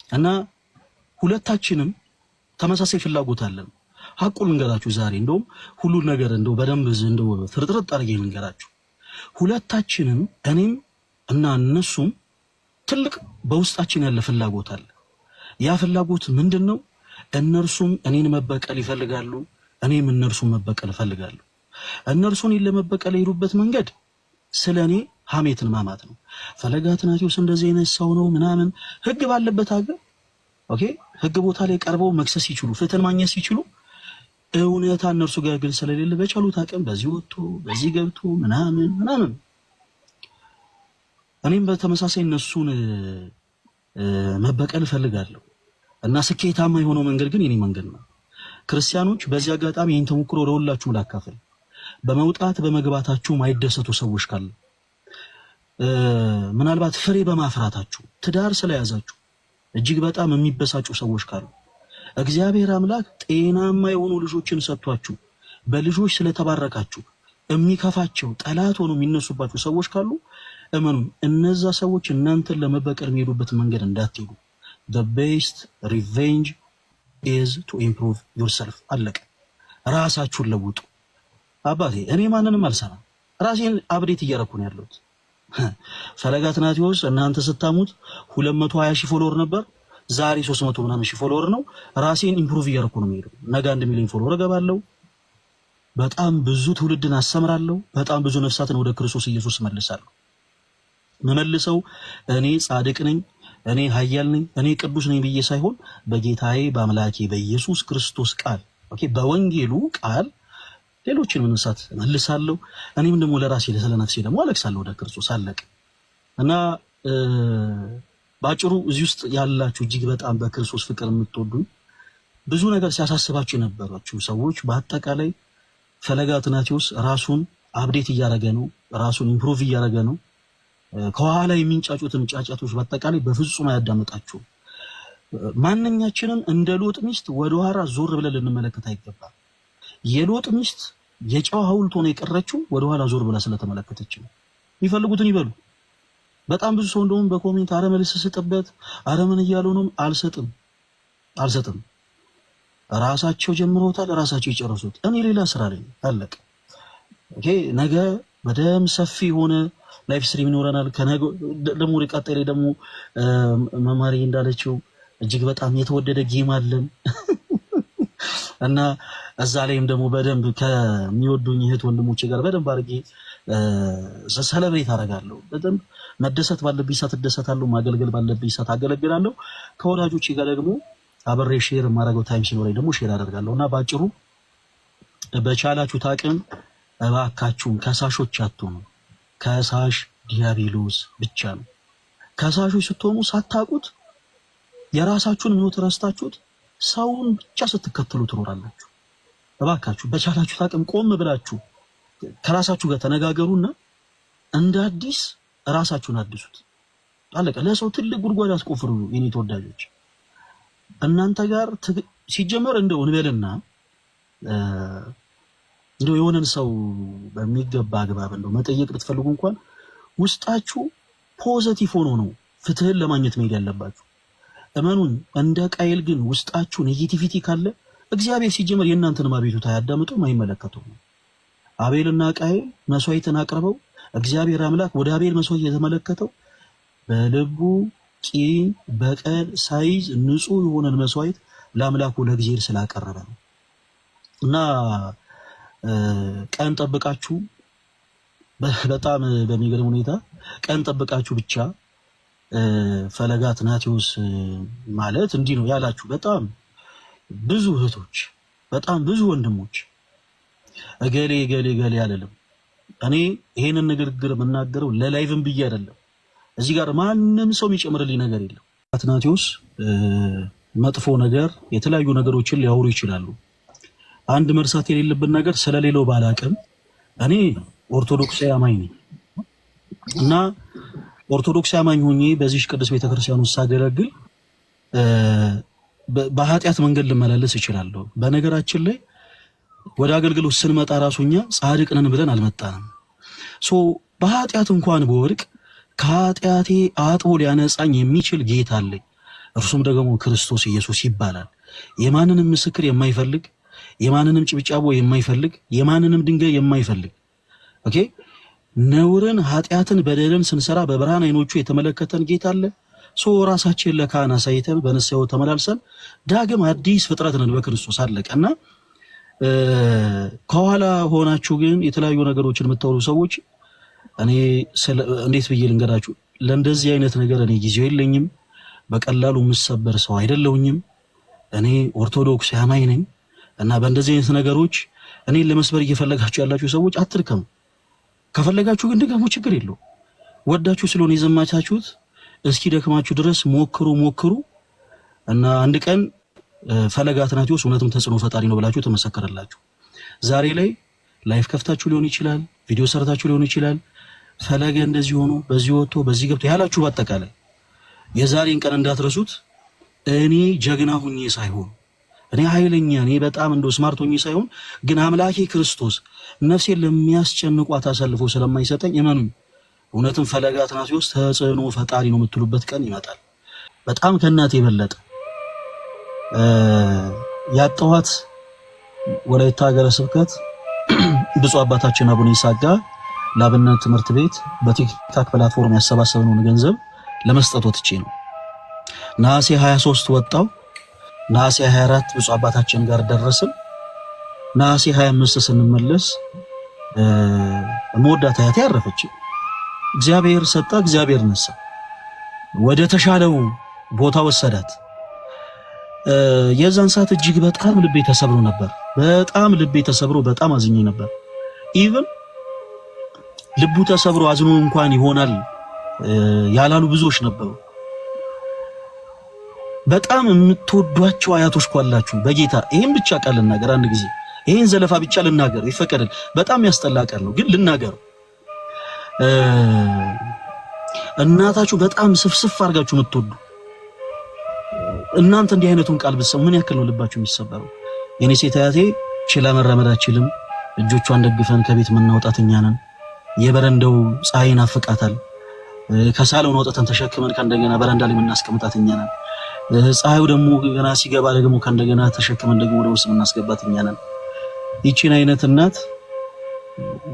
እና ሁለታችንም ተመሳሳይ ፍላጎት አለን። ሐቁን እንገራችሁ ዛሬ እንደውም ሁሉ ነገር እንደው በደንብ እንደው ፍርጥርጥ አድርጌ እንገራችሁ። ሁለታችንም እኔም እና እነሱም ትልቅ በውስጣችን ያለ ፍላጎት አለ። ያ ፍላጎት ምንድነው? እነርሱም እኔን መበቀል ይፈልጋሉ፣ እኔም እነርሱን መበቀል እፈልጋለሁ። እነርሱን ለመበቀል የሄዱበት መንገድ ስለኔ ሐሜትን ማማት ነው። ፈለገ አትናቴዎስ እንደዚህ አይነት ሰው ነው ምናምን ህግ ባለበት ሀገር ኦኬ፣ ህግ ቦታ ላይ ቀርበው መክሰስ ሲችሉ ፍትህን ማግኘት ሲችሉ እውነታ እነርሱ ጋር ግን ስለሌለ በቻሉት አቅም በዚህ ወጥቶ በዚህ ገብቶ ምናምን እኔም በተመሳሳይ እነሱን መበቀል እፈልጋለሁ እና ስኬታማ የሆነው መንገድ ግን የኔ መንገድ ነው። ክርስቲያኖች በዚህ አጋጣሚ ይህን ተሞክሮ ለሁላችሁም ላካፍል። በመውጣት በመግባታችሁ ማይደሰቱ ሰዎች ካሉ ምናልባት ፍሬ በማፍራታችሁ ትዳር ስለያዛችሁ እጅግ በጣም የሚበሳጩ ሰዎች ካሉ እግዚአብሔር አምላክ ጤናማ የሆኑ ልጆችን ሰጥቷችሁ በልጆች ስለተባረካችሁ የሚከፋቸው ጠላት ሆኖ የሚነሱባችሁ ሰዎች ካሉ እመኑ፣ እነዛ ሰዎች እናንተን ለመበቀል የሚሄዱበት መንገድ እንዳትሄዱ። the best revenge is to improve yourself። አለቀ። ራሳችሁን ለውጡ። አባቴ እኔ ማንንም አልሰራም፣ ራሴን አብዴት እያረኩ ነው ያለሁት። ፈለገ አትናቴዎስ እናንተ ስታሙት 220 ሺህ ፎሎወር ነበር፣ ዛሬ 300 ምናምን ሺህ ፎሎወር ነው። ራሴን ኢምፕሩቭ እያረኩ ነው የምሄደው። ነገ 1 ሚሊዮን ፎሎወር እገባለሁ። በጣም ብዙ ትውልድን አስተምራለሁ። በጣም ብዙ ነፍሳትን ወደ ክርስቶስ ኢየሱስ መልሳለሁ። መመልሰው እኔ ጻድቅ ነኝ፣ እኔ ኃያል ነኝ፣ እኔ ቅዱስ ነኝ ብዬ ሳይሆን በጌታዬ በአምላኬ በኢየሱስ ክርስቶስ ቃል ኦኬ፣ በወንጌሉ ቃል ሌሎችን መንሳት መልሳለሁ። እኔም ደግሞ ለራሴ ለነፍሴ ደግሞ አለቅሳለሁ ወደ ክርስቶስ። አለቀ። እና ባጭሩ እዚህ ውስጥ ያላችሁ እጅግ በጣም በክርስቶስ ፍቅር የምትወዱኝ ብዙ ነገር ሲያሳስባችሁ የነበራችሁ ሰዎች በአጠቃላይ ፈለገ አትናቴዎስ ራሱን አፕዴት እያደረገ ነው፣ ራሱን ኢምፕሩቭ እያደረገ ነው። ከኋላ የሚንጫጩትን ጫጫቶች በአጠቃላይ በፍጹም አያዳምጣችሁም። ማንኛችንም እንደ ሎጥ ሚስት ወደ ኋላ ዞር ብለን ልንመለከት አይገባም። የሎጥ ሚስት የጨው ሐውልት ሆነ የቀረችው ወደ ኋላ ዞር ብላ ስለተመለከተች ነው። የሚፈልጉትን ይበሉ። በጣም ብዙ ሰው እንደውም በኮሜንት አረ መልስ ስጥበት አረ ምን እያሉ ነው? አልሰጥም። ራሳቸው ጀምሮታል፣ ራሳቸው ይጨርሱት። እኔ ሌላ ስራ ላይ አለቀ። ኦኬ፣ ነገ በደም ሰፊ ሆነ ላይፍ ስትሪም ይኖረናል። ከነገ ደግሞ ቀጣይ ላይ ደግሞ መማሪ እንዳለችው እጅግ በጣም የተወደደ ጌም አለን እና እዛ ላይም ደግሞ በደንብ ከሚወዱኝ እህት ወንድሞቼ ጋር በደንብ አድርጌ ሰለብሬት አደርጋለሁ። በደንብ መደሰት ባለብኝ ሰዓት እደሰታለሁ፣ ማገልገል ባለብኝ ሰዓት አገለግላለሁ። ከወዳጆቼ ጋር ደግሞ አብሬ ሼር የማደርገው ታይም ሲኖረኝ ደግሞ ሼር አደርጋለሁ። እና ባጭሩ በቻላችሁት አቅም እባካችሁን ከሳሾች አትሁኑ። ከሳሽ ዲያብሎስ ብቻ ነው። ከሳሾች ስትሆኑ ሳታውቁት የራሳችሁን ምኞት ረስታችሁት ሰውን ብቻ ስትከተሉ ትኖራላችሁ። እባካችሁ በቻላችሁት አቅም ቆም ብላችሁ ከራሳችሁ ጋር ተነጋገሩና እንደ አዲስ ራሳችሁን አድሱት። አለቀ። ለሰው ትልቅ ጉድጓድ አስቆፍሩ። የኔ ተወዳጆች እናንተ ጋር ሲጀመር እንደው እንበልና እንደው የሆነን ሰው በሚገባ አግባብ እንደው መጠየቅ ብትፈልጉ እንኳን ውስጣችሁ ፖዚቲቭ ሆኖ ነው ፍትህን ለማግኘት መሄድ ያለባችሁ። እመኑን። እንደ ቃየል ግን ውስጣችሁ ኔጌቲቪቲ ካለ እግዚአብሔር ሲጀመር የእናንተን አቤቱታ አያዳምጡም፣ አይመለከቱም። አቤልና ቃየል መስዋዕትን አቅርበው እግዚአብሔር አምላክ ወደ አቤል መስዋዕት የተመለከተው በልቡ ቂም በቀል ሳይዝ ንጹህ የሆነን መስዋዕት ለአምላኩ ለእግዚአብሔር ስላቀረበ ነው። እና ቀን ጠብቃችሁ በጣም በሚገርም ሁኔታ ቀን ጠብቃችሁ ብቻ ፈለገ አትናቴዎስ ማለት እንዲህ ነው ያላችሁ በጣም ብዙ እህቶች፣ በጣም ብዙ ወንድሞች እገሌ አይደለም። እኔ ይሄንን ንግግር የምናገረው ለላይቭም ብዬ አይደለም። እዚህ ጋር ማንም ሰው የሚጨምርልኝ ነገር የለም። አትናቴዎስ መጥፎ ነገር የተለያዩ ነገሮችን ሊያወሩ ይችላሉ። አንድ መርሳት የሌለብን ነገር ስለሌለው ባላቅም እኔ ኦርቶዶክሳዊ አማኝ ነኝ እና ኦርቶዶክሳዊ አማኝ ሆኜ በዚህ ቅዱስ ቤተክርስቲያን ውስጥ ሳገለግል በኃጢአት መንገድ ልመላለስ እችላለሁ። በነገራችን ላይ ወደ አገልግሎት ስንመጣ ራሱኛ ጻድቅ ነን ብለን አልመጣንም። በኃጢአት እንኳን በወርቅ ከኃጢአቴ አጥቦ ሊያነጻኝ የሚችል ጌታ አለኝ። እርሱም ደግሞ ክርስቶስ ኢየሱስ ይባላል። የማንንም ምስክር የማይፈልግ የማንንም ጭብጫቦ የማይፈልግ የማንንም ድንጋይ የማይፈልግ ኦኬ ነውርን ኃጢአትን በደልን ስንሰራ በብርሃን አይኖቹ የተመለከተን ጌታ አለ። ሶ ራሳችን ለካህን አሳይተን በንስሐው ተመላልሰን ዳግም አዲስ ፍጥረት ነን በክርስቶስ አለቀና ከኋላ ሆናችሁ ግን የተለያዩ ነገሮችን የምታወሩ ሰዎች እኔ እንዴት ብዬ ልንገራችሁ? ለእንደዚህ አይነት ነገር እኔ ጊዜው የለኝም። በቀላሉ የምሰበር ሰው አይደለሁኝም። እኔ ኦርቶዶክስ አማኝ ነኝ እና በእንደዚህ አይነት ነገሮች እኔ ለመስበር እየፈለጋችሁ ያላችሁ ሰዎች አትርከሙ። ከፈለጋችሁ ግን ደግሞ ችግር የለው። ወዳችሁ ስለሆነ የዘማቻችሁት እስኪ ደክማችሁ ድረስ ሞክሩ እና አንድ ቀን ፈለገ አትናትዮስ እውነትም ተጽዕኖ ፈጣሪ ነው ብላችሁ ተመሰከረላችሁ። ዛሬ ላይ ላይፍ ከፍታችሁ ሊሆን ይችላል፣ ቪዲዮ ሰርታችሁ ሊሆን ይችላል። ፈለገ እንደዚህ ሆኖ በዚህ ወጥቶ በዚህ ገብቶ ያላችሁ በአጠቃላይ የዛሬን ቀን እንዳትረሱት። እኔ ጀግና ሁኜ ሳይሆን እኔ ኃይለኛ እኔ በጣም እንደው ስማርት ሆኜ ሳይሆን ግን አምላኬ ክርስቶስ ነፍሴን ለሚያስጨንቋት አሳልፎ ስለማይሰጠኝ እመኑኝ፣ እውነትም ፈለገ አትናትዮስ ተጽዕኖ ፈጣሪ ነው የምትሉበት ቀን ይመጣል። በጣም ከእናቴ የበለጠ ያጠዋት ወላይታ ሀገረ ስብከት ብፁዕ አባታችን አቡነ ይስሐቅ ለአብነት ትምህርት ቤት በቲክታክ ፕላትፎርም ያሰባሰብነውን ገንዘብ ለመስጠት ወጥቼ ነው። ነሐሴ 23 ወጣው። ነሐሴ 24 ብፁዕ አባታችን ጋር ደረስን። ነሐሴ 25 ስንመለስ መወዳት አያቴ ያረፈች። እግዚአብሔር ሰጣ፣ እግዚአብሔር ነሳ። ወደ ተሻለው ቦታ ወሰዳት። የዛን ሰዓት እጅግ በጣም ልቤ ተሰብሮ ነበር። በጣም ልቤ ተሰብሮ በጣም አዝኜ ነበር። ኢቭን ልቡ ተሰብሮ አዝኖ እንኳን ይሆናል ያላሉ ብዙዎች ነበሩ። በጣም የምትወዷቸው አያቶች ኳላችሁ በጌታ ይሄን ብቻ ቃል ልናገር። አንድ ጊዜ ይሄን ዘለፋ ብቻ ልናገር ይፈቀድል። በጣም ያስጠላቀል ነው ግን ልናገር። እናታችሁ በጣም ስፍስፍ አድርጋችሁ የምትወዱ እናንተ እንዲህ አይነቱን ቃል ብትሰሙ ምን ያክል ነው ልባችሁ የሚሰበረው? የኔ ሴት አያቴ ችላ መራመድ አትችልም። እጆቿን ደግፈን ከቤት የምናወጣት እኛ ነን። የበረንዳው ፀሐይ ናፍቃታል። ከሳሎን ወጥተን ተሸክመን ከእንደገና በረንዳ ላይ የምናስቀምጣት እኛ ነን። ፀሐዩ ደግሞ ገና ሲገባ ደግሞ ከእንደገና ተሸክመን ደግሞ ወደ ውስጥ የምናስገባት እኛ ነን። ይቺን አይነት እናት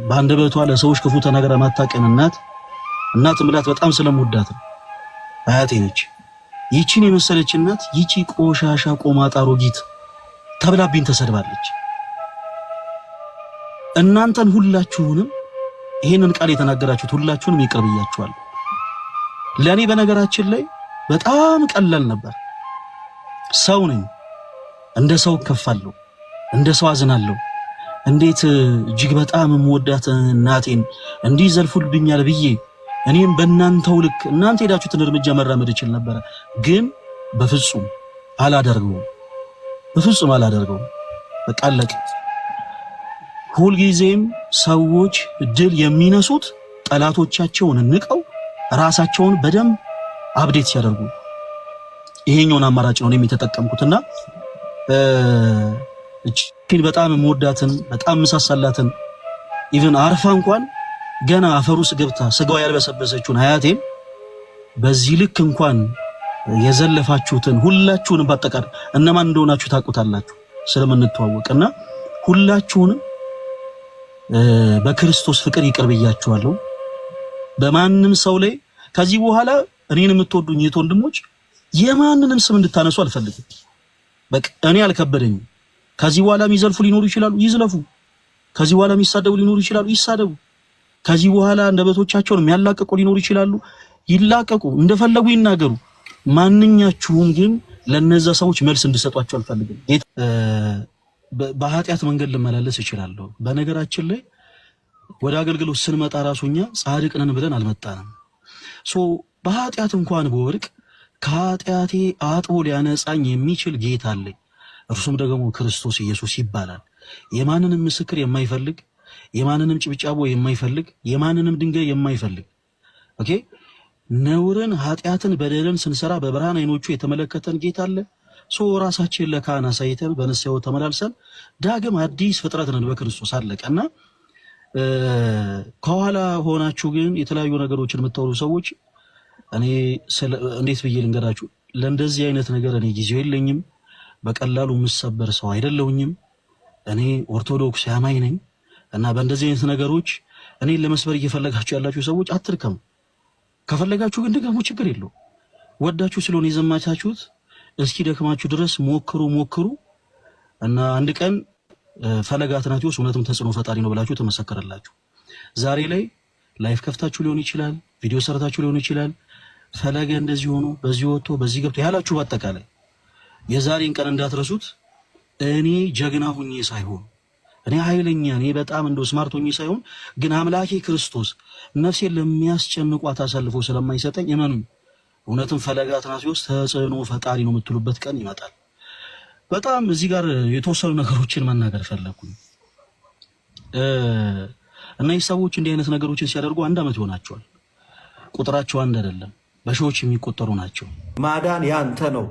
በአንደበቷ ለሰዎች ክፉ ተናግራ ማታቀን እናት ምላት በጣም ስለምወዳት አያቴ ነች። ይቺን የመሰለች እናት ይቺ ቆሻሻ ቆማጣ አሮጊት ተብላብኝ ተሰድባለች። እናንተን ሁላችሁንም ይሄንን ቃል የተናገራችሁት ሁላችሁንም ይቅር ብያችኋለሁ። ለኔ በነገራችን ላይ በጣም ቀላል ነበር። ሰው ነኝ፣ እንደ ሰው ከፋለሁ፣ እንደ ሰው አዝናለሁ። እንዴት እጅግ በጣም የምወዳት እናቴን እንዲህ ዘልፉልብኛል ብዬ እኔም በእናንተው ልክ እናንተ ሄዳችሁትን እርምጃ መራመድ እችል ነበር። ግን በፍጹም አላደርገውም። በቃ አለቀ። ሁልጊዜም ሰዎች ድል የሚነሱት ጠላቶቻቸውን ንቀው ራሳቸውን በደንብ አፕዴት ሲያደርጉ ይሄኛውን አማራጭ ነው እኔም የተጠቀምኩትና እቺን በጣም የምወዳትን በጣም መሳሳላትን ኢቭን አርፋ እንኳን ገና አፈሩስ ገብታ ስጋው ያልበሰበሰችውን አያቴን በዚህ ልክ እንኳን የዘለፋችሁትን ሁላችሁንም በአጠቃላይ እነማን እንደሆናችሁ ታውቁታላችሁ ስለምንተዋወቅና ሁላችሁንም በክርስቶስ ፍቅር ይቅር ብያችኋለሁ። በማንም ሰው ላይ ከዚህ በኋላ እኔን የምትወዱኝ የት ወንድሞች የማንንም ስም እንድታነሱ አልፈልግም። በቃ እኔ አልከበደኝም። ከዚህ በኋላ የሚዘልፉ ሊኖሩ ይችላሉ፣ ይዝለፉ። ከዚህ በኋላ የሚሳደቡ ሊኖሩ ይችላሉ፣ ይሳደቡ። ከዚህ በኋላ እንደበቶቻቸውን የሚያላቀቁ ሊኖሩ ይችላሉ፣ ይላቀቁ፣ እንደፈለጉ ይናገሩ። ማንኛችሁም ግን ለነዛ ሰዎች መልስ እንድሰጧቸው አልፈልግም። በኃጢአት መንገድ ልመላለስ እችላለሁ። በነገራችን ላይ ወደ አገልግሎት ስንመጣ ራሱኛ ጻድቅ ነን ብለን አልመጣንም። በኃጢአት እንኳን በወርቅ ከኃጢአቴ አጥቦ ሊያነጻኝ የሚችል ጌታ አለኝ። እርሱም ደግሞ ክርስቶስ ኢየሱስ ይባላል። የማንንም ምስክር የማይፈልግ የማንንም ጭብጫቦ የማይፈልግ የማንንም ድንጋይ የማይፈልግ ኦኬ ነውርን ኃጢአትን በደልን ስንሰራ በብርሃን አይኖቹ የተመለከተን ጌታ አለ። ራሳችን ለካህን አሳይተን በንስሐው ተመላልሰን ዳግም አዲስ ፍጥረት ነን በክርስቶስ አለቀና ከኋላ ሆናችሁ ግን የተለያዩ ነገሮችን የምታወሩ ሰዎች እኔ እንዴት ብዬ ልንገራችሁ? ለእንደዚህ አይነት ነገር እኔ ጊዜው የለኝም። በቀላሉ የምሰበር ሰው አይደለሁኝም። እኔ ኦርቶዶክስ አማኝ ነኝ እና በእንደዚህ አይነት ነገሮች እኔ ለመስበር እየፈለጋችሁ ያላችሁ ሰዎች አትድከሙ። ከፈለጋችሁ ግን ድገሙ፣ ችግር የለው። ወዳችሁ ስለሆነ የዘማቻችሁት እስኪ ደክማችሁ ድረስ ሞክሩ እና አንድ ቀን ፈለገ አትናትዮስ እውነትም ተጽዕኖ ፈጣሪ ነው ብላችሁ ተመሰከረላችሁ። ዛሬ ላይ ላይፍ ከፍታችሁ ሊሆን ይችላል፣ ቪዲዮ ሰርታችሁ ሊሆን ይችላል። ፈለገ እንደዚህ ሆኖ በዚህ ወጥቶ በዚህ ገብቶ ያላችሁ በአጠቃላይ የዛሬን ቀን እንዳትረሱት። እኔ ጀግና ሁኜ ሳይሆን እኔ ኃይለኛ እኔ በጣም እንደው ስማርት ሆኜ ሳይሆን ግን አምላኬ ክርስቶስ ነፍሴን ለሚያስጨንቋት አሳልፎ ስለማይሰጠኝ እመኑ። እውነትም ፈለገ አትናትዮስ ተጽዕኖ ፈጣሪ ነው የምትሉበት ቀን ይመጣል። በጣም እዚህ ጋር የተወሰኑ ነገሮችን መናገር ፈለኩኝ። እነዚህ ሰዎች እንዲህ አይነት ነገሮችን ሲያደርጉ 1 ዓመት ይሆናቸዋል። ቁጥራቸው አንድ አይደለም፣ በሺዎች የሚቆጠሩ ናቸው። ማዳን ያንተ ነው፣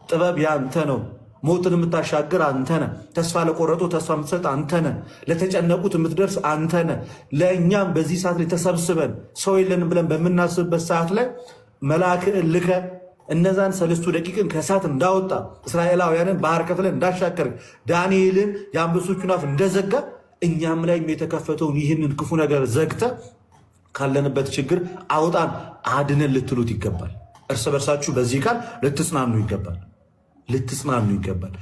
ጥበብ ያንተ ነው፣ ሞትን የምታሻግር አንተ ነህ፣ ተስፋ ለቆረጡ ተስፋ የምትሰጥ አንተ ነህ፣ ለተጨነቁት የምትደርስ አንተ ነህ። ለእኛም በዚህ ሰዓት ላይ ተሰብስበን ሰው የለንም ብለን በምናስብበት ሰዓት ላይ መልአክህን ልከ እነዛን 3 ደቂቅን ከእሳት እንዳወጣ እስራኤላውያንን ባህር ከፍለን እንዳሻገር ዳንኤልን የአንበሶቹን አፍ እንደዘጋ እኛም ላይ የተከፈተውን ይህንን ክፉ ነገር ዘግተ ካለንበት ችግር አውጣን አድነን ልትሉት ይገባል። እርስ በርሳችሁ በዚህ ቃል ልትጽናኑ ይገባል።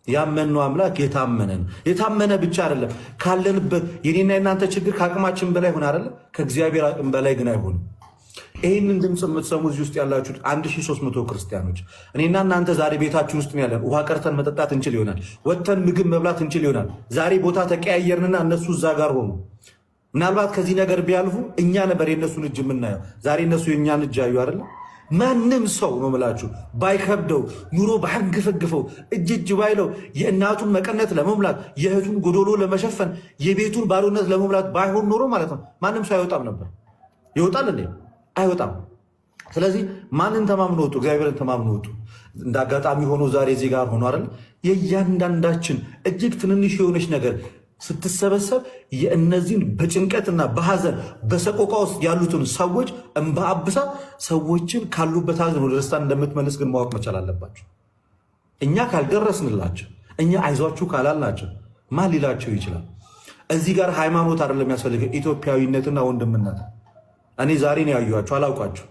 ያመነው አምላክ የታመነ ነው። የታመነ ብቻ አይደለም፣ ካለንበት የኔና የናንተ ችግር ከአቅማችን በላይ ሆነ አይደለም፣ ከእግዚአብሔር አቅም በላይ ግን አይሆንም። ይህንን ድምፅ የምትሰሙ እዚህ ውስጥ ያላችሁት 1300 ክርስቲያኖች እኔና እናንተ ዛሬ ቤታችን ውስጥ ያለን ውሃ ቀርተን መጠጣት እንችል ይሆናል። ወጥተን ምግብ መብላት እንችል ይሆናል። ዛሬ ቦታ ተቀያየርንና እነሱ እዛ ጋር ሆኑ። ምናልባት ከዚህ ነገር ቢያልፉ እኛ ነበር የእነሱን እጅ የምናየው። ዛሬ እነሱ የእኛን እጅ አዩ አይደለ? ማንም ሰው ነው ምላችሁ ባይከብደው ኑሮ ባያንገፈግፈው እጅ ባይለው የእናቱን መቀነት ለመሙላት የእህቱን ጎዶሎ ለመሸፈን የቤቱን ባዶነት ለመሙላት ባይሆን ኖሮ ማለት ነው ማንም ሰው አይወጣም ነበር። ይወጣል እንዴ? አይወጣም። ስለዚህ ማንን ተማምኖ ወጡ? እግዚአብሔርን ተማምኖ ወጡ። እንደ አጋጣሚ ሆኖ ዛሬ እዚህ ጋር ሆኖ አይደል? የእያንዳንዳችን እጅግ ትንንሽ የሆነች ነገር ስትሰበሰብ የእነዚህን በጭንቀትና በሐዘን በሰቆቃ ውስጥ ያሉትን ሰዎች እንባ አብሳ ሰዎችን ካሉበት ሐዘን ወደ ደስታ እንደምትመልስ ግን ማወቅ መቻል አለባቸው። እኛ ካልደረስንላቸው፣ እኛ አይዟችሁ ካላልናቸው ማን ሊላቸው ይችላል? እዚህ ጋር ሃይማኖት አይደለም የሚያስፈልገው፣ ኢትዮጵያዊነትና ወንድምነት። እኔ ዛሬ ነው ያዩዋችሁ፣ አላውቃችሁ።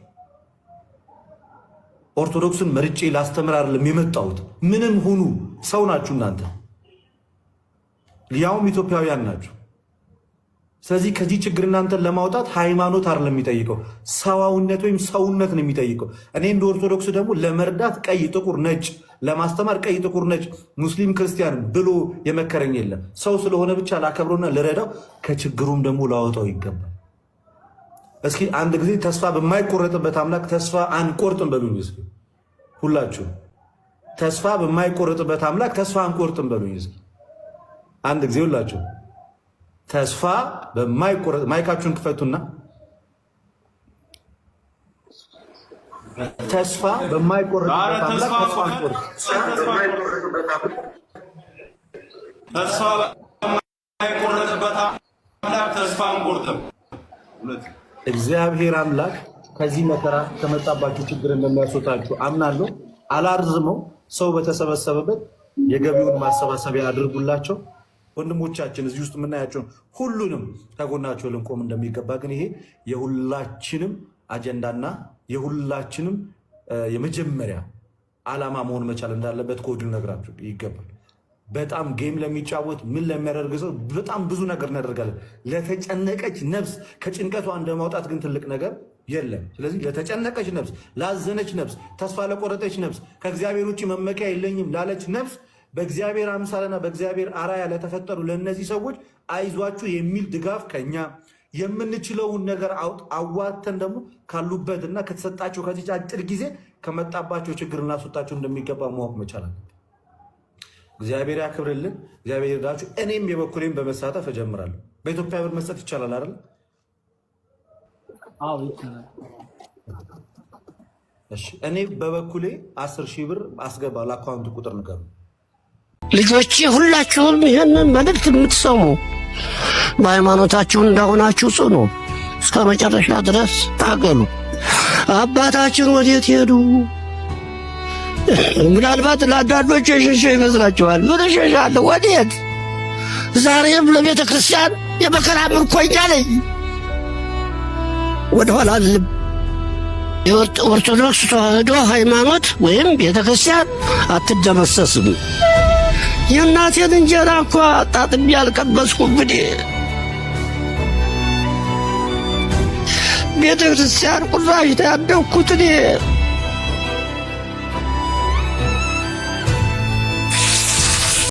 ኦርቶዶክስን መርጬ ላስተምር አይደለም የመጣሁት። ምንም ሁኑ ሰው ናችሁ እናንተ፣ ያውም ኢትዮጵያውያን ናችሁ። ስለዚህ ከዚህ ችግር እናንተን ለማውጣት ሃይማኖት አይደለም የሚጠይቀው፣ ሰዋውነት ወይም ሰውነት ነው የሚጠይቀው። እኔ እንደ ኦርቶዶክስ ደግሞ ለመርዳት ቀይ ጥቁር ነጭ፣ ለማስተማር ቀይ ጥቁር ነጭ፣ ሙስሊም ክርስቲያን ብሎ የመከረኝ የለም። ሰው ስለሆነ ብቻ ላከብረውና ልረዳው፣ ከችግሩም ደግሞ ላወጣው ይገባል። እስኪ አንድ ጊዜ ተስፋ በማይቆረጥበት አምላክ ተስፋ አንቆርጥም በሉኝ። እስኪ ሁላችሁ ተስፋ በማይቆረጥበት አምላክ ተስፋ አንቆርጥም በሉኝ። እስኪ አንድ ጊዜ ሁላችሁ ተስፋ በማይቆረጥ ማይካችሁን ክፈቱና ተስፋ በማይቆረጥበት አምላክ ተስፋ አንቆርጥም። ተስፋ በማይቆረጥበት አምላክ ተስፋ አንቆርጥም። እግዚአብሔር አምላክ ከዚህ መከራ ከመጣባችሁ ችግር እንደሚያስወጣችሁ አምናለሁ። አላርዝመው። ሰው በተሰበሰበበት የገቢውን ማሰባሰቢያ አድርጉላቸው። ወንድሞቻችን እዚህ ውስጥ የምናያቸውን ሁሉንም ከጎናቸው ልንቆም እንደሚገባ ግን ይሄ የሁላችንም አጀንዳና የሁላችንም የመጀመሪያ ዓላማ መሆን መቻል እንዳለበት ከወዲሁ ነግራችሁ ይገባል። በጣም ጌም ለሚጫወት ምን ለሚያደርግ ሰው በጣም ብዙ ነገር እናደርጋለን። ለተጨነቀች ነፍስ ከጭንቀቷ እንደማውጣት ግን ትልቅ ነገር የለም። ስለዚህ ለተጨነቀች ነፍስ፣ ላዘነች ነፍስ፣ ተስፋ ለቆረጠች ነፍስ፣ ከእግዚአብሔር ውጭ መመኪያ የለኝም ላለች ነፍስ በእግዚአብሔር አምሳልና በእግዚአብሔር አራያ ለተፈጠሩ ለእነዚህ ሰዎች አይዟችሁ የሚል ድጋፍ ከኛ የምንችለውን ነገር አዋተን ደግሞ ካሉበትና ከተሰጣቸው ከዚህ አጭር ጊዜ ከመጣባቸው ችግር እናስወጣቸው እንደሚገባ ማወቅ መቻላል። እግዚአብሔር ያክብርልን፣ እግዚአብሔር ይርዳችሁ። እኔም የበኩሌን በመሳተፍ እጀምራለሁ። በኢትዮጵያ ብር መስጠት ይቻላል አይደል? አዎ ይቻላል። እሺ፣ እኔ በበኩሌ 10,000 ብር አስገባለሁ። አካውንት ቁጥር ንገሩ። ልጆቼ ሁላችሁም ይህንን መልእክት የምትሰሙ በሃይማኖታችሁ እንደሆናችሁ ጽኑ፣ እስከ መጨረሻ ድረስ ታገሉ። አባታችን ወዴት ሄዱ? ምናልባት ለአንዳንዶች የሸሸ ይመስላችኋል። ምን እሸሻለሁ? ወዴት? ዛሬም ለቤተ ክርስቲያን የመከራ ምርኮኛ ነኝ። ወደኋላ አልልም። የኦርቶዶክስ ተዋህዶ ሃይማኖት ወይም ቤተ ክርስቲያን አትደመሰስም። የእናቴን እንጀራ እኮ አጣጥሜ አልቀመስኩም። ቤተ ክርስቲያን ቁራሽ ያደግኩት እኔ